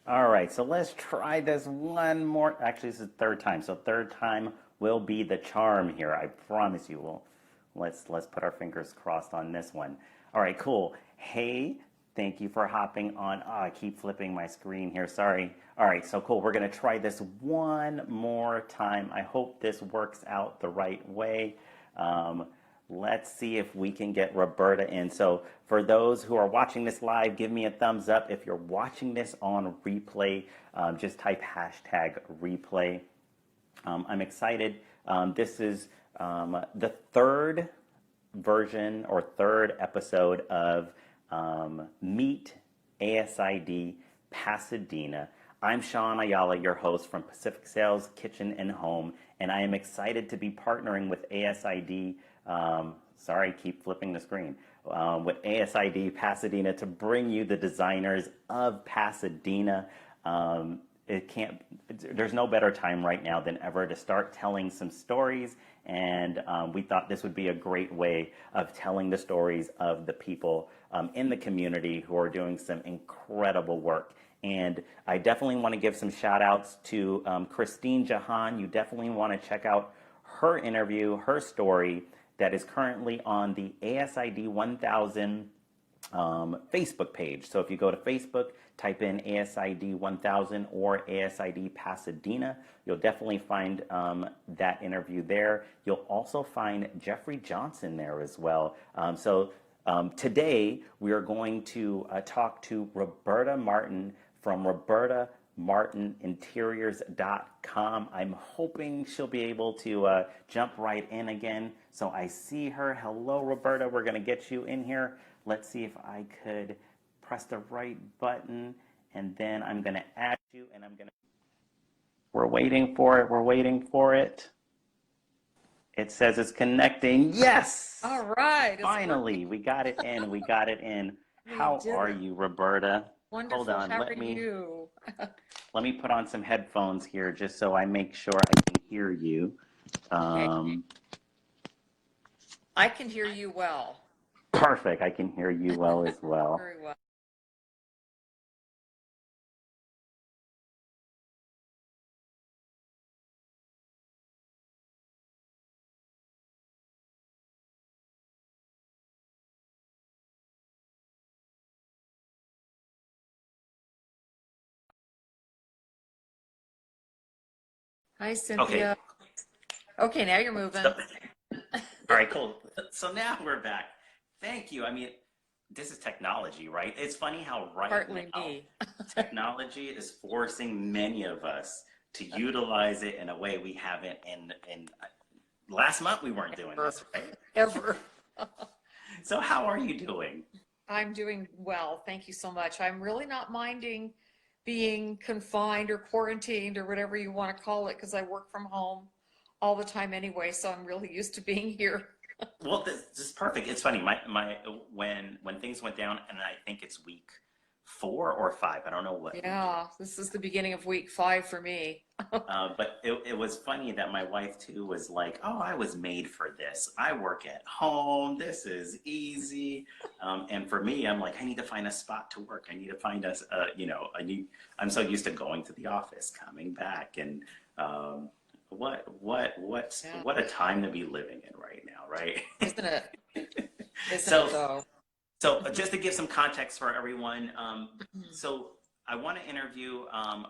All right, so let's try this one more. Actually, this is the third time, so third time will be the charm here. I promise you. Well, let's put our fingers crossed on this one. All right, cool. Hey, thank you for hopping on. Oh, I keep flipping my screen here. Sorry. All right, so cool. We're gonna try this one more time. I hope this works out the right way. Um, Let's see if we can get Roberta in. So for those who are watching this live, give me a thumbs up. If you're watching this on replay, just type hashtag replay. I'm excited. This is the third version or third episode of Meet ASID Pasadena. I'm Sean Ayala, your host from Pacific Sales Kitchen and Home, and I am excited to be partnering with ASID. Sorry, keep flipping the screen. With ASID Pasadena to bring you the designers of Pasadena. It can't. There's no better time right now than ever to start telling some stories, and we thought this would be a great way of telling the stories of the people in the community who are doing some incredible work. And I definitely want to give some shout outs to Christine Jahan. You definitely want to check out her interview, her story that is currently on the ASID 1000 Facebook page. So if you go to Facebook, type in ASID 1000 or ASID Pasadena, you'll definitely find that interview there. You'll also find Jeffrey Johnson there as well. Today we are going to talk to Roberta Martin from RobertaMartinInteriors.com. I'm hoping she'll be able to jump right in again. So I see her. Hello, Roberta. We're going to get you in here. Let's see if I could press the right button, and then I'm going to add you, and I'm going to... We're waiting for it. We're waiting for it. It says it's connecting. Yes! All right. Finally, we got it in. We got it in. How are you, Roberta? Wonderful. Hold on. How are you? Let me put on some headphones here just so I make sure I can hear you. Okay. I can hear you well. Perfect. I can hear you well as well. Very well. Hi, Cynthia. Okay, now you're moving. All right, cool. So now we're back. Thank you. I mean, this is technology, right? It's funny how Partly now me. technology is forcing many of us to utilize it in a way we haven't. And last month we weren't doing this, right? Ever. So how are you doing? I'm doing well. Thank you so much. I'm really not minding being confined or quarantined or whatever you want to call it, because I work from home all the time anyway, so I'm really used to being here. Well, this is perfect. It's funny. When things went down, and I think it's week 4 or 5. I don't know what. Yeah, this is the beginning of week 5 for me. But it was funny that my wife too was like, "Oh, I was made for this. I work at home. This is easy." And for me, I'm like, I need to find a spot to work. I need to find us. I'm so used to going to the office, coming back, and what a time to be living in right now, right? Isn't it? Isn't So, it though? so just to give some context for everyone, so I want to interview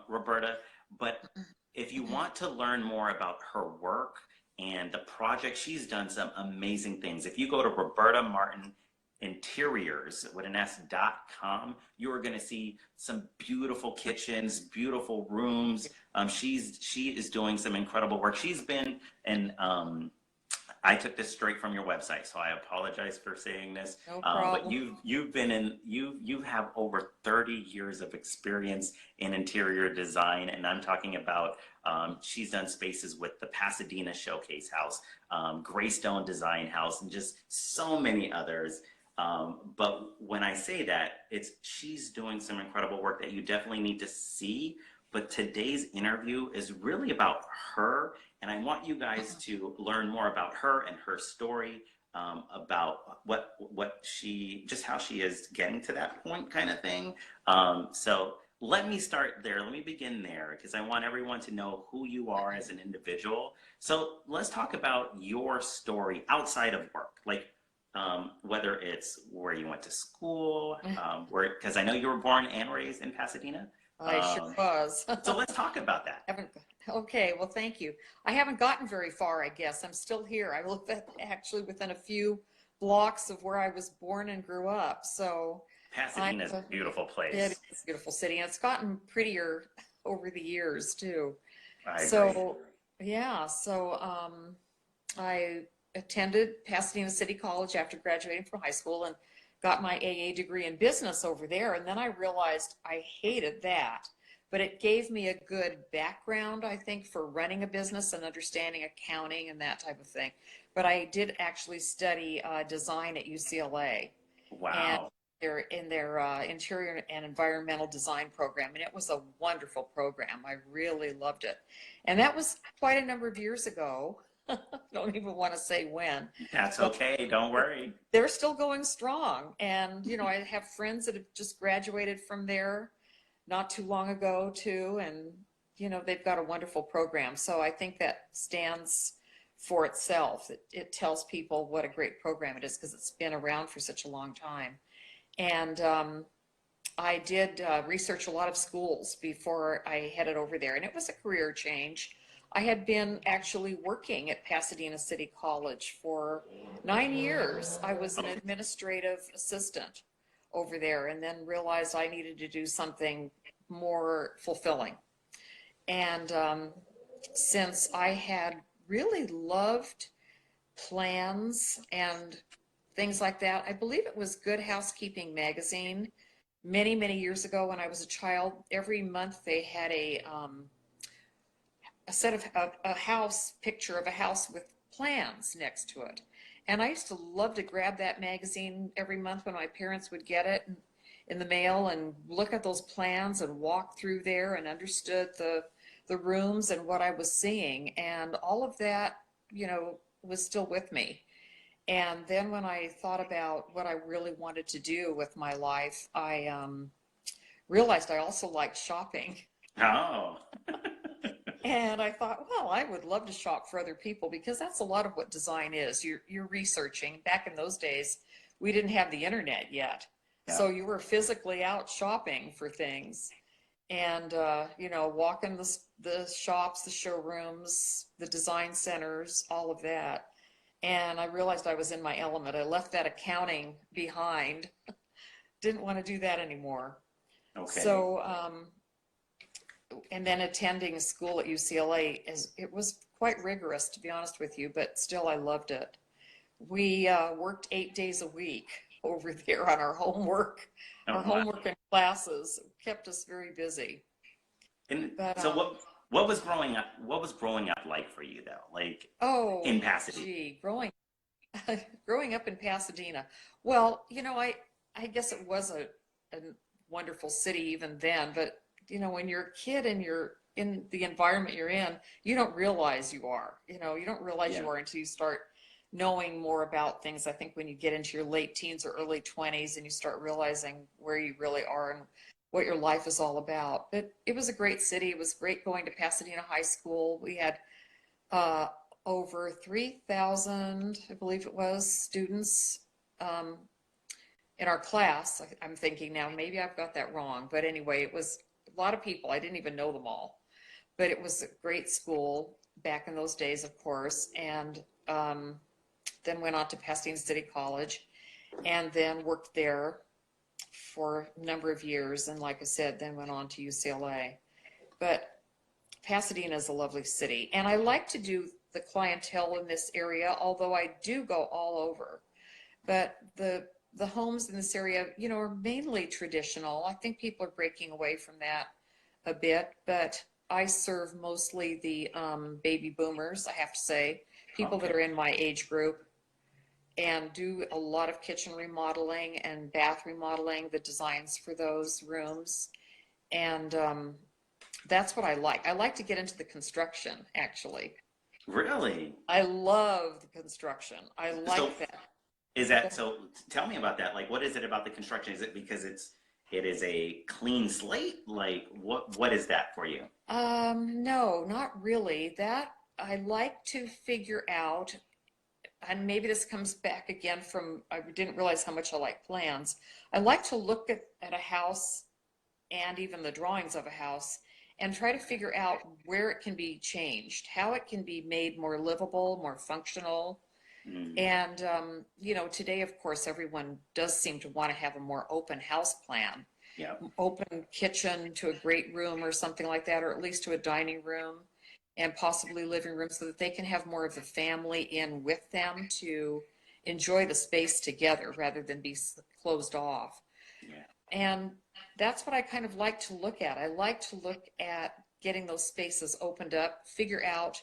Roberta, but if you want to learn more about her work and the project, she's done some amazing things. If you go to Roberta Martin Interiors with an S.com, you are going to see some beautiful kitchens, beautiful rooms. She is doing some incredible work. She's been in I took this straight from your website, so I apologize for saying this. No problem. But you have over 30 years of experience in interior design, and I'm talking about she's done spaces with the Pasadena Showcase House, Greystone Design House, and just so many others. But when I say that, she's doing some incredible work that you definitely need to see. But today's interview is really about her, and I want you guys to learn more about her and her story, about how she is getting to that point, kind of thing. So let me start there. Let me begin there because I want everyone to know who you are as an individual. So let's talk about your story outside of work, like whether it's where you went to school, where because I know you were born and raised in Pasadena. I sure Um, was. so let's talk about that. Haven't, okay, well, thank you. I haven't gotten very far, I guess. I'm still here. I live actually within a few blocks of where I was born and grew up. So I, Pasadena is a beautiful it place. is a beautiful city, and it's gotten prettier over the years too. I agree. So yeah, I attended Pasadena City College after graduating from high school and got my AA degree in business over there. And then I realized I hated that, but it gave me a good background, I think, for running a business and understanding accounting and that type of thing. But I did actually study design at UCLA, and Wow. they're in their interior and environmental design program, and it was a wonderful program. I really loved it, and that was quite a number of years ago. Don't even want to say when, That's but okay. Don't worry. they're still going strong. And I have friends that have just graduated from there not too long ago too, and they've got a wonderful program. So I think that stands for itself. It tells people what a great program it is because it's been around for such a long time. And I did research a lot of schools before I headed over there, and it was a career change. I had been actually working at Pasadena City College for 9 years. I was an administrative assistant over there, and then realized I needed to do something more fulfilling. And since I had really loved plans and things like that, I believe it was Good Housekeeping magazine many, many years ago when I was a child. Every month they had a set of a house picture of a house with plans next to it. And I used to love to grab that magazine every month when my parents would get it in the mail and look at those plans and walk through there and understood the rooms and what I was seeing. And all of that, was still with me. And then when I thought about what I really wanted to do with my life, I realized I also liked shopping. Oh, And I thought, well, I would love to shop for other people because that's a lot of what design is. You're researching. Back in those days, we didn't have the internet yet. yeah. So you were physically out shopping for things and, walking the shops, the showrooms, the design centers, all of that. And I realized I was in my element. I left that accounting behind. Didn't want to do that anymore. Okay. So, and then attending school at UCLA, it was quite rigorous, to be honest with you, but still I loved it. We worked 8 days a week over there on our homework. Oh, Our wow. homework and classes kept us very busy. And But so what was growing up? What was growing up like for you though? Like oh, in Pasadena? gee, growing up in Pasadena. Well, I guess it was a wonderful city even then, but when you're a kid and you're in the environment you're in, you don't realize you are. You don't realize Yeah. you are until you start knowing more about things. I think when you get into your late teens or early 20s and you start realizing where you really are and what your life is all about. But it was a great city. It was great going to Pasadena High School. We had uh, over 3,000, I believe it was, students um, in our class. I'm thinking now, maybe I've got that wrong, but anyway, it was a lot of people. I didn't even know them all, but it was a great school back in those days, of course, and then went on to Pasadena City College and then worked there for a number of years. And like I said, then went on to UCLA. But Pasadena is a lovely city, and I like to do the clientele in this area, although I do go all over. But the homes in this area, are mainly traditional. I think people are breaking away from that a bit, but I serve mostly the baby boomers, I have to say, people that Okay. are in my age group, and do a lot of kitchen remodeling and bath remodeling, the designs for those rooms. And that's what I like. I like to get into the construction, actually. Really? I love the construction. I So like that. is that so? Tell me about that. Like, what is it about the construction? Is it because it's it is a clean slate? Like what is that for you? No, not really. That I like to figure out, and maybe this comes back again from I didn't realize how much I like plans. I like to look at a house and even the drawings of a house and try to figure out where it can be changed, how it can be made more livable, more functional. Mm, And, today, of course, everyone does seem to want to have a more open house plan, yeah. open kitchen to a great room or something like that, or at least to a dining room and possibly living room so that they can have more of the family in with them to enjoy the space together rather than be closed off. Yeah. And that's what I kind of like to look at. I like to look at getting those spaces opened up, figure out,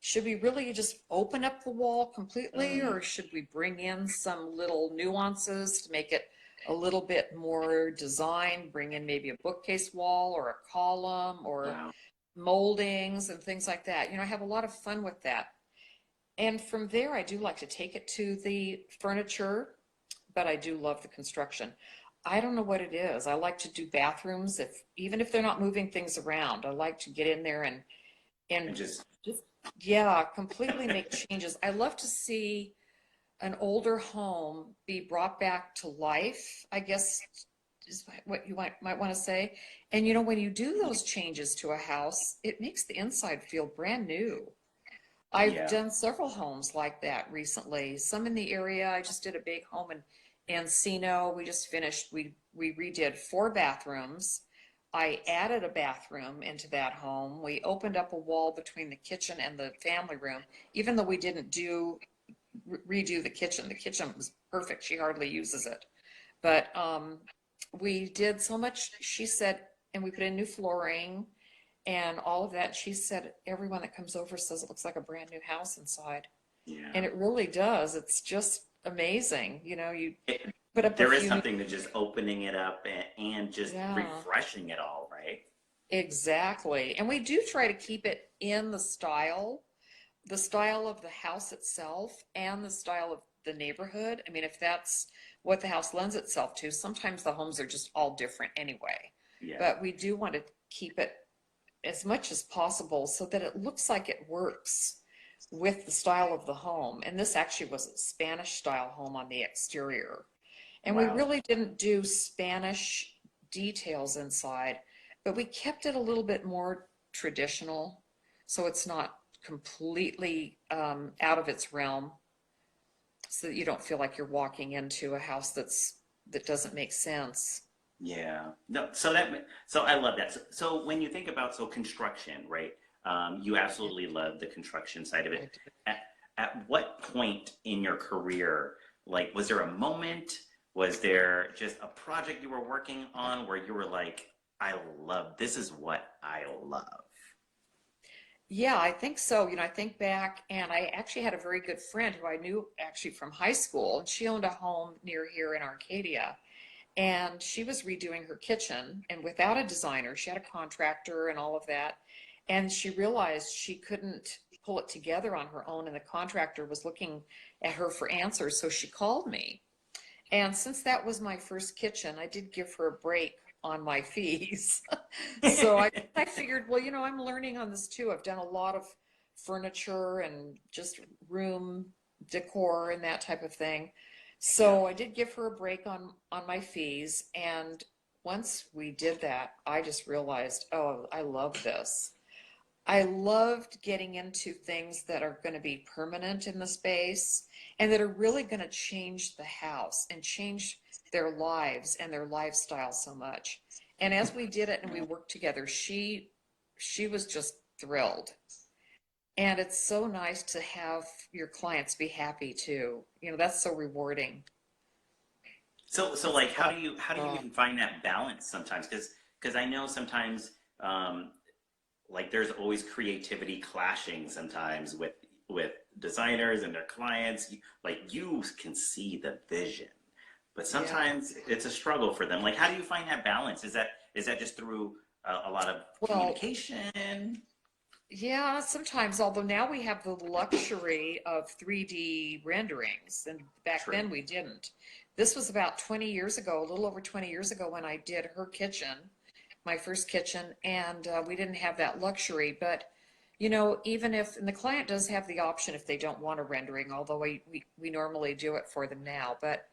should we really just open up the wall completely, Mm, or should we bring in some little nuances to make it a little bit more designed, bring in maybe a bookcase wall or a column or wow. moldings and things like that. I have a lot of fun with that. And from there, I do like to take it to the furniture, but I do love the construction. I don't know what it is. I like to do bathrooms even if they're not moving things around. I like to get in there and And just just yeah, completely make changes. I love to see an older home be brought back to life, I guess is what you might want to say. And when you do those changes to a house, it makes the inside feel brand new. I've yeah. done several homes like that recently. Some in the area. I just did a big home in Encino. We just finished. We redid 4 bathrooms. I added a bathroom into that home. We opened up a wall between the kitchen and the family room, even though we didn't redo the kitchen. The kitchen was perfect. She hardly uses it. But we did so much, she said, and we put in new flooring and all of that. She said everyone that comes over says it looks like a brand new house inside. And Yeah. it really does. It's just amazing. You It, put up a there is few new, something to just opening it up and just yeah, refreshing it all, right? exactly. And we do try to keep it in the style of the house itself and the style of the neighborhood. I mean, if that's what the house lends itself to, sometimes the homes are just all different anyway. Yeah. But we do want to keep it as much as possible so that it looks like it works with the style of the home. And this actually was a Spanish style home on the exterior. And we Wow. really didn't do Spanish details inside, but we kept it a little bit more traditional so it's not completely out of its realm, so that you don't feel like you're walking into a house that doesn't make sense. Yeah. No, so I love that. So when you think about construction, right? You Yeah, absolutely love the construction side of I it. do. At, at what point in your career, like, was there a moment? Was there just a project you were working on where you were like, I love this is what I love? Yeah, I think so. I think back, and I actually had a very good friend who I knew actually from high school, and she owned a home near here in Arcadia. And she was redoing her kitchen, and without a designer, she had a contractor and all of that. And she realized she couldn't pull it together on her own, and the contractor was looking at her for answers. So she called me. And since that was my first kitchen, I did give her a break on my fees. So I figured, well, I'm learning on this too. I've done a lot of furniture and just room decor and that type of thing. Yeah. So I did give her a break on my fees. And once we did that, I just realized, oh, I love this. I loved getting into things that are going to be permanent in the space and that are really going to change the house and change their lives and their lifestyle so much. And as we did it and we worked together, she was just thrilled. And it's so nice to have your clients be happy too. That's so rewarding. So It's like how do you uh, even find that balance sometimes? Because I know sometimes like there's always creativity clashing sometimes with designers and their clients. Like you can see the vision, but yeah. sometimes it's a struggle for them. Like how do you find that balance? Is that just through a lot of Well, communication? yeah, sometimes, although now we have the luxury of 3D renderings, and back True. then we didn't. this was about 20 years ago, a little over 20 years ago when I did her kitchen, my first kitchen, and we didn't have that luxury. But, even if, and the client does have the option if they don't want a rendering, although we normally do it for them now, but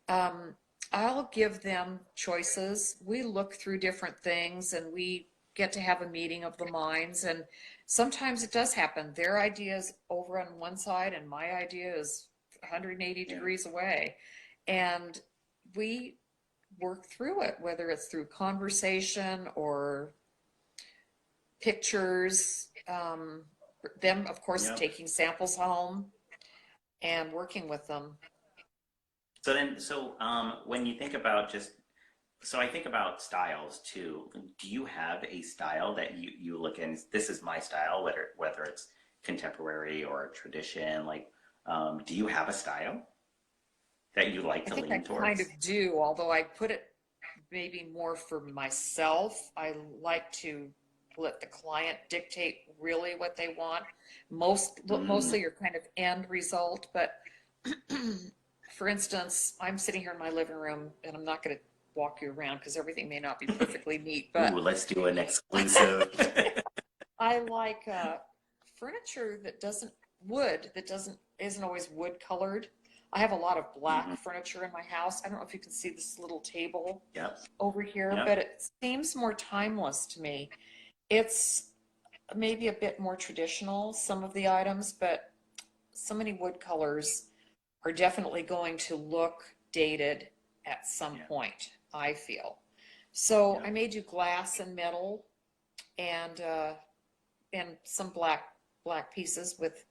um, I'll give them choices. We look through different things and we get to have a meeting of the minds. And sometimes it does happen. Their idea is over on one side and my idea is 180 degrees away. And we work through it, whether it's through conversation or pictures, them, of course, Yep. taking samples home and working with them. When you think about I think about styles too. Do you have a style that you look in? This is my style, whether it's contemporary or tradition. Like, do you have a style that you like I to think I lean kind of towards? do, although I put it maybe more for myself. I like to let the client dictate really what they want. Mm, Mostly your kind of end result, but for instance, I'm sitting here in my living room and I'm not going to walk you around because everything may not be perfectly neat, ooh, but let's do an exclusive. I like furniture that doesn't wood that doesn't isn't always wood colored. I have a lot of Hmm. black furniture in my house. I don't know if you can see this little table Yep. over here, but Yep. it seems more timeless to me. It's maybe a bit more traditional, some of the items, but so many wood colors are definitely going to look dated at some Yeah. point, I feel. So I Yep. may do glass and metal and some black pieces with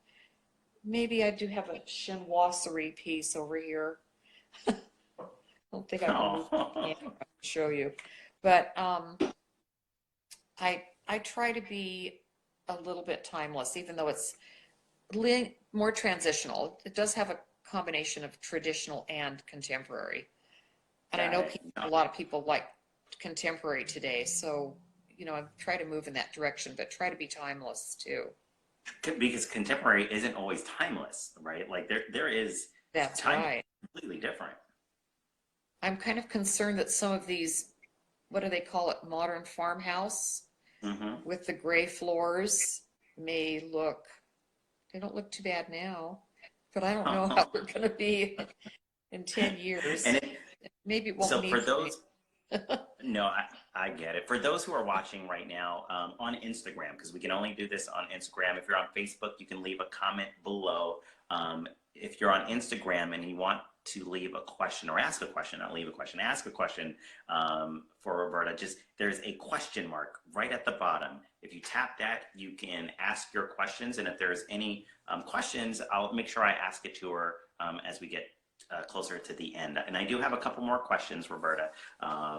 maybe I do have a chinoiserie piece over here. I don't think I can move the Oh. camera to show you, but I try to be a little bit timeless, even though it's more transitional. It does have a combination of traditional and contemporary. And I Got know it. No. a lot of people like contemporary today, so I try to move in that direction, but try to be timeless too. Because contemporary isn't always timeless, right? Like there is That's time right. completely different. I'm kind of concerned that some of these, what do they call it, modern farmhouse Hmm. with the gray floors may look, they don't look too bad now, but I don't know how they're going to be in 10 And years. Maybe it won't so for need to be. those, no, I get it. For those who are watching right now on Instagram, because we can only do this on Instagram. If you're on Facebook, you can leave a comment below. If you're on Instagram and you want to leave a question or ask a question, not leave a question, ask a question for Roberta, just there's a question mark right at the bottom. If you tap that, you can ask your questions. And if there's any questions, I'll make sure I ask it to her as we get closer to the end. And I do have a couple more questions, Roberta.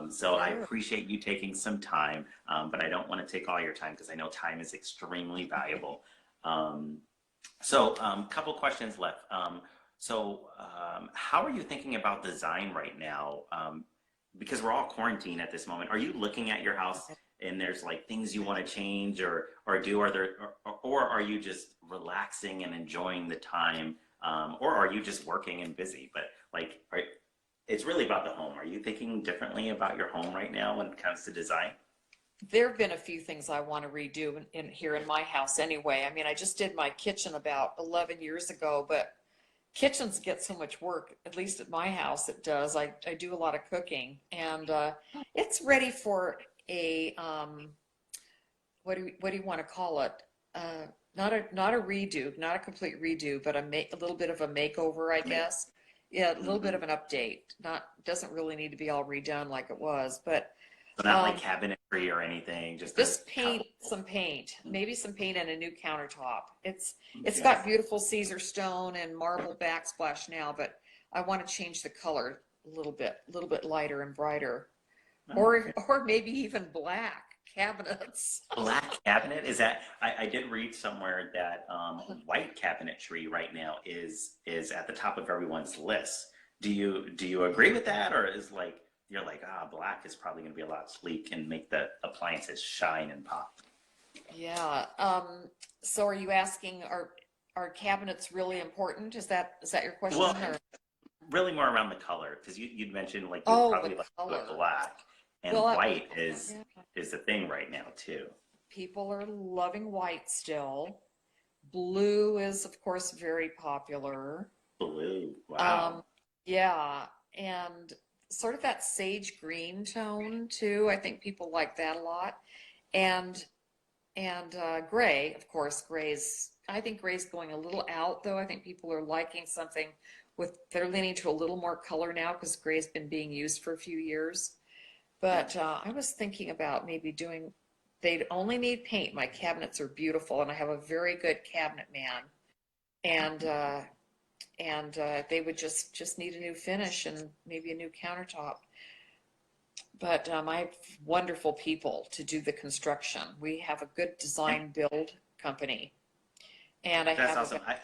So I Sure. appreciate you taking some time, but I don't want to take all your time because I know time is extremely valuable. Um, couple questions left. How are you thinking about design right now? Because we're all quarantined at this moment. Are you looking at your house and there's like things you want to change or are you just relaxing and enjoying the time, or are you just working and busy? But it's really about the home. Are you thinking differently about your home right now when it comes to design? There have been a few things I want to redo in here in my house anyway. I mean, I just did my kitchen about 11 years ago, but kitchens get so much work, at least at my house it does. I do a lot of cooking and it's ready for a what do you want to call it? Not a redo, not a complete redo, but a little bit of a makeover, I Make, guess. Yeah, a little bit mhm. of an update. Not doesn't really need to be all redone like it was, but So not like um, cabinetry or anything, just a just paint, couple. some paint, maybe some paint and a new countertop. It's Okay. got beautiful Caesar stone and marble backsplash now, but I want to change the color a little bit lighter and brighter, Oh, or maybe even black cabinets. black cabinet, is that I did read somewhere that white cabinetry right now is at the top of everyone's list. Do you agree with that, or is like you're like, black is probably going to be a lot sleek and make the appliances shine and pop? Yeah. So are you asking, are cabinets really important? Is that your Well, question or? really more around the color, because you'd mentioned like you would Oh, the probably like to go color. black, and Well, white yeah, is the thing right now too. people are loving white still. Blue is, of course, very popular. Blue, Um, wow. yeah, and sort of that sage green tone too. I think people like that a lot. And gray, of course, gray's. I think gray's going a little out though. I think people are liking something with. They're leaning to a little more color now because gray's been being used for a few years. Yeah. But I was thinking about maybe doing. They'd only need paint. My cabinets are beautiful, and I have a very good cabinet man. And they would just need a new finish and maybe a new countertop. But I have wonderful people to do the construction. We have a good And design build company, and I that's have awesome. about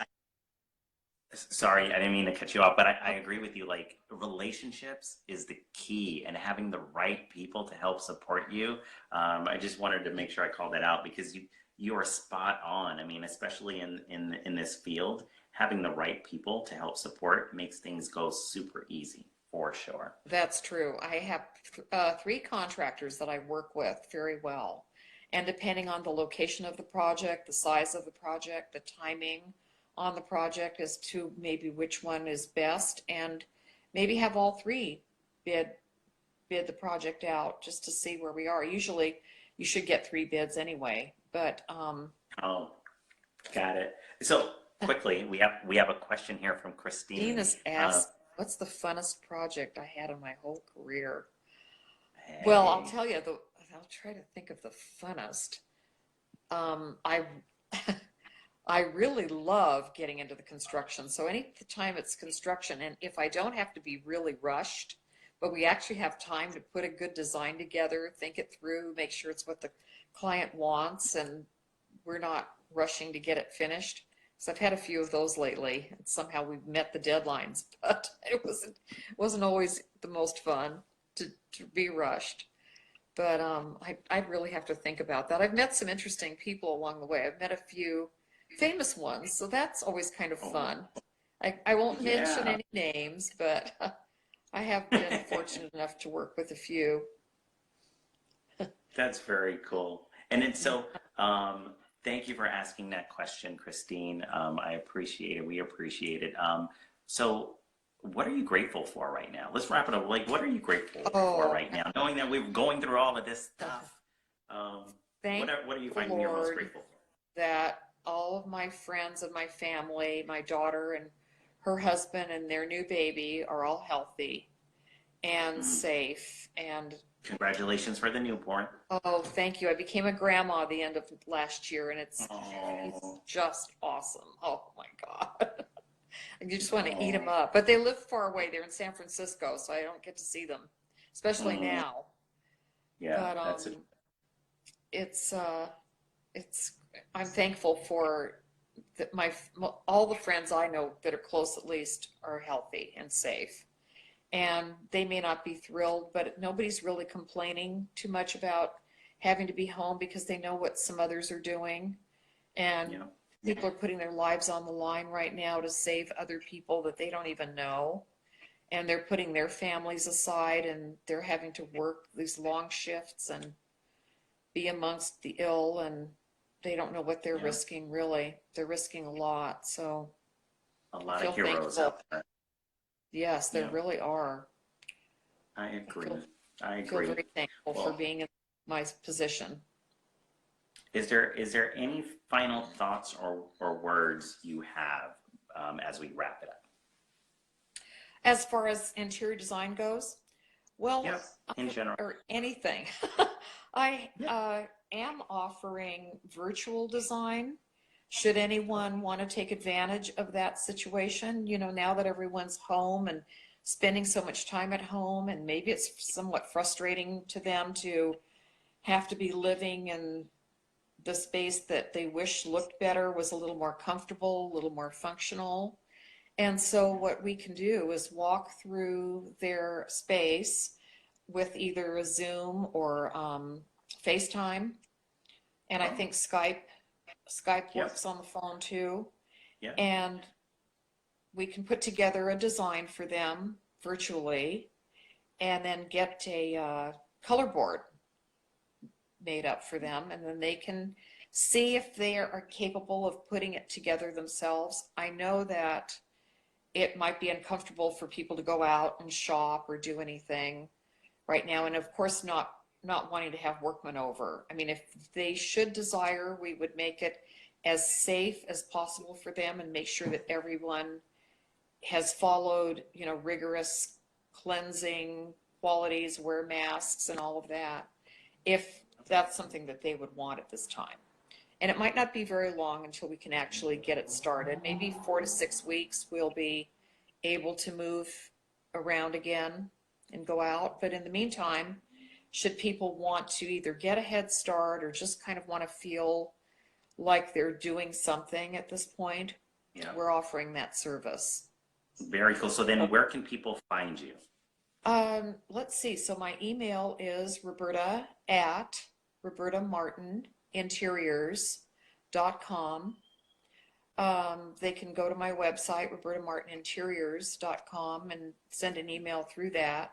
Sorry, I didn't mean to cut you off, but I agree with you. Like, relationships is the key, and having the right people to help support you. I just wanted to make sure I called that out because you are spot on. I mean, especially in this field, having the right people to help support makes things go super easy for sure. that's true. I have three contractors that I work with very well, and depending on the location of the project, the size of the project, the timing on the project as to maybe which one is best, and maybe have all three bid bid the project out just to see where we are. Usually, you should get three bids anyway, but Oh, got it. So quickly, we have a question here from Dean Christine. has asked, "What's the funnest project I had in my whole career?" Well, I'll Hey. tell you, I'll try to think of the funnest. I I really love getting into the construction. So any time it's construction, and if I don't have to be really rushed, but we actually have time to put a good design together, think it through, make sure it's what the client wants, and we're not rushing to get it finished. So I've had a few of those lately, and somehow we've met the deadlines, but it wasn't always the most fun to be rushed. But I'd really have to think about that. I've met some interesting people along the way. I've met a few famous ones, so that's always kind of Oh, fun. I won't mention yeah. any names, but I have been fortunate enough to work with a few. That's very cool. And then Yeah. so, thank you for asking that question, Christine. I appreciate it. We appreciate it. So, what are you grateful for right now? Let's wrap it up. Like, what are you grateful for Oh, right now? Knowing that we're going through all of this stuff, thank what are you the finding you're most Lord grateful that all of my friends and my family, my daughter and her husband and their new baby are all healthy for? and safe. And Congratulations for the newborn. oh, thank you. I became a grandma the end of last year, and he's Oh, just awesome. Oh my God. And you just want to eat them oh, up. But they live far away. They're in San Francisco, so I don't get to see them, especially mm, now. yeah, But that's it. it's it's I'm thankful for that all the friends I know that are close at least are healthy and safe. And they may not be thrilled, but nobody's really complaining too much about having to be home because they know what some others are doing. And Yeah, people are putting their lives on the line right now to save other people that they don't even know. And they're putting their families aside and they're having to work these long shifts and be amongst the ill, and they don't know what they're yeah. risking really. They're risking a lot. So A I lot of feel heroes thankful. out there. Yes, there Yeah, really are. I I agree. feel I feel agree. very thankful for Well, being in my position. is there any final thoughts or words you have as we wrap it up? As far as interior design goes, well, Yep, in general. or anything, I Yep. am offering virtual design. Should anyone want to take advantage of that situation, now that everyone's home and spending so much time at home, and maybe it's somewhat frustrating to them to have to be living in the space that they wish looked better, was a little more comfortable, a little more functional. And so what we can do is walk through their space with either a Zoom or FaceTime. And I Oh, think Skype yep, works on the phone too. yep. And we can put together a design for them virtually and then get a color board made up for them, and then they can see if they are capable of putting it together themselves. I know that it might be uncomfortable for people to go out and shop or do anything right now, and of course not wanting to have workmen over. I mean, if they should desire, we would make it as safe as possible for them and make sure that everyone has followed, rigorous cleansing qualities, wear masks and all of that, if that's something that they would want at this time. And it might not be very long until we can actually get it started. Maybe 4 to 6 weeks we'll be able to move around again and go out. But in the meantime, should people want to either get a head start or just kind of want to feel like they're doing something at this point, Yeah. we're offering that service. Very cool. So then where can people find you? Let's see. So my email is Roberta at robertamartininteriors.com. They can go to my website, robertamartininteriors.com, and send an email through that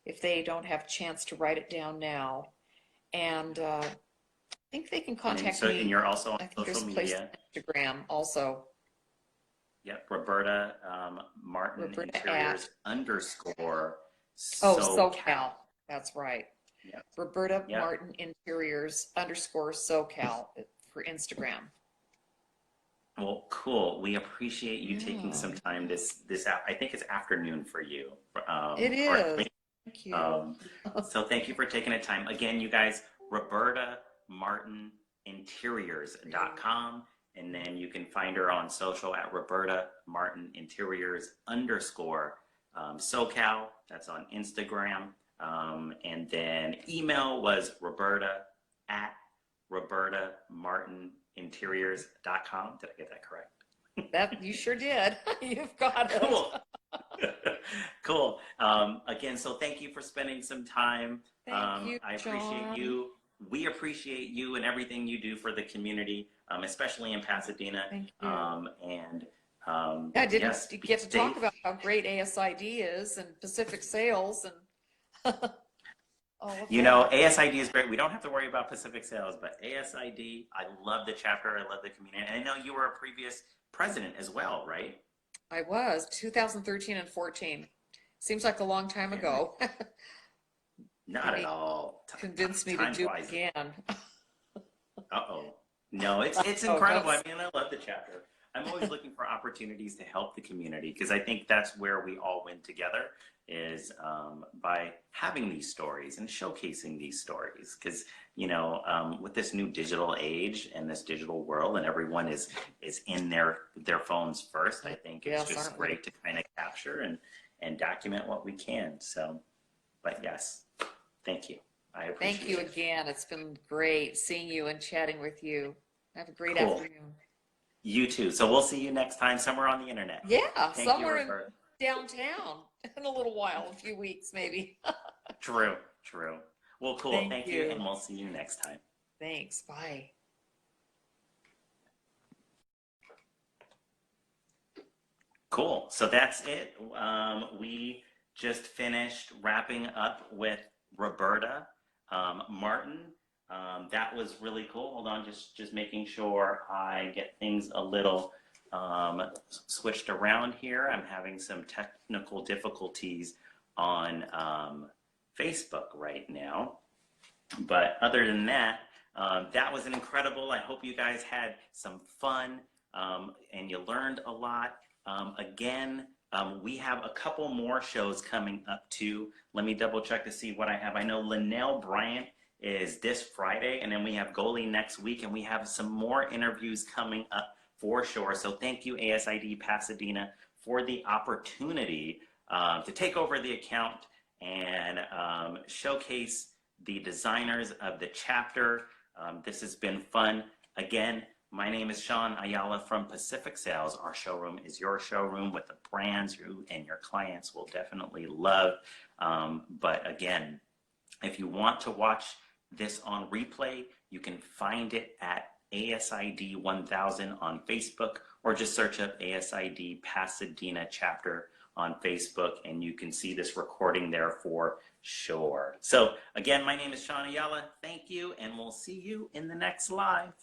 if they don't have a chance to write it down now. And I think they can contact me. And you're also on I think social there's a place media. on Instagram also. Yep, Roberta Martin Roberta Interiors _ SoCal. That's right. Yep. Roberta Yep. Martin Interiors _ SoCal for Instagram. Well, cool. We appreciate you taking some time this I think it's afternoon for you. It is. Thank you. So thank you for taking the time. Again, you guys, robertamartininteriors.com. And then you can find her on social at Roberta Martin Interiors _ SoCal. That's on Instagram. And then email was Roberta at robertamartininteriors.com. Did I get that correct? That you sure did. You've got it. Cool. Cool. Again, so thank you for spending some time. Thank you, I appreciate John. you. We appreciate you and everything you do for the community, especially in Pasadena. Thank you. I didn't get to talk about how great ASID is and Pacific Sales and all of that. ASID is great. We don't have to worry about Pacific Sales, but ASID, I love the chapter. I love the community. And I know you were a previous president as well, right? I was 2013 and 14. Seems like a long time ago. Not at all. Convinced me to do it again. Uh-oh. No, it's incredible. I mean, I love the chapter. I'm always looking for opportunities to help the community because I think that's where we all win together is by having these stories and showcasing these stories. Because, with this new digital age and this digital world and everyone is in their phones first, I think it's just great to kind of capture and document what we can. So, but yes, thank you. I appreciate it. Thank you again. It's been great seeing you and chatting with you. Have a great Cool. afternoon. You too. So we'll see you next time somewhere on the internet. Yeah, Thank somewhere you, Roberta. downtown in a little while, a few weeks maybe. True. Well, cool. Thank you. And we'll see you next time. Thanks. Bye. Cool. So that's it. We just finished wrapping up with Roberta Martin. That was really cool. Hold on, just making sure I get things a little switched around here. I'm having some technical difficulties on Facebook right now. But other than that, that was an incredible. I hope you guys had some fun and you learned a lot. Again, we have a couple more shows coming up too. Let me double check to see what I have. I know Linnell Bryant is this Friday, and then we have Goalie next week, and we have some more interviews coming up for sure. So thank you, ASID Pasadena, for the opportunity to take over the account and showcase the designers of the chapter. This has been fun. Again, my name is Sean Ayala from Pacific Sales. Our showroom is your showroom with the brands you and your clients will definitely love. But again, if you want to watch this on replay, you can find it at ASID 1000 on Facebook, or just search up ASID Pasadena chapter on Facebook, and you can see this recording there for sure. So again, my name is Sean Ayala. Thank you, and we'll see you in the next live.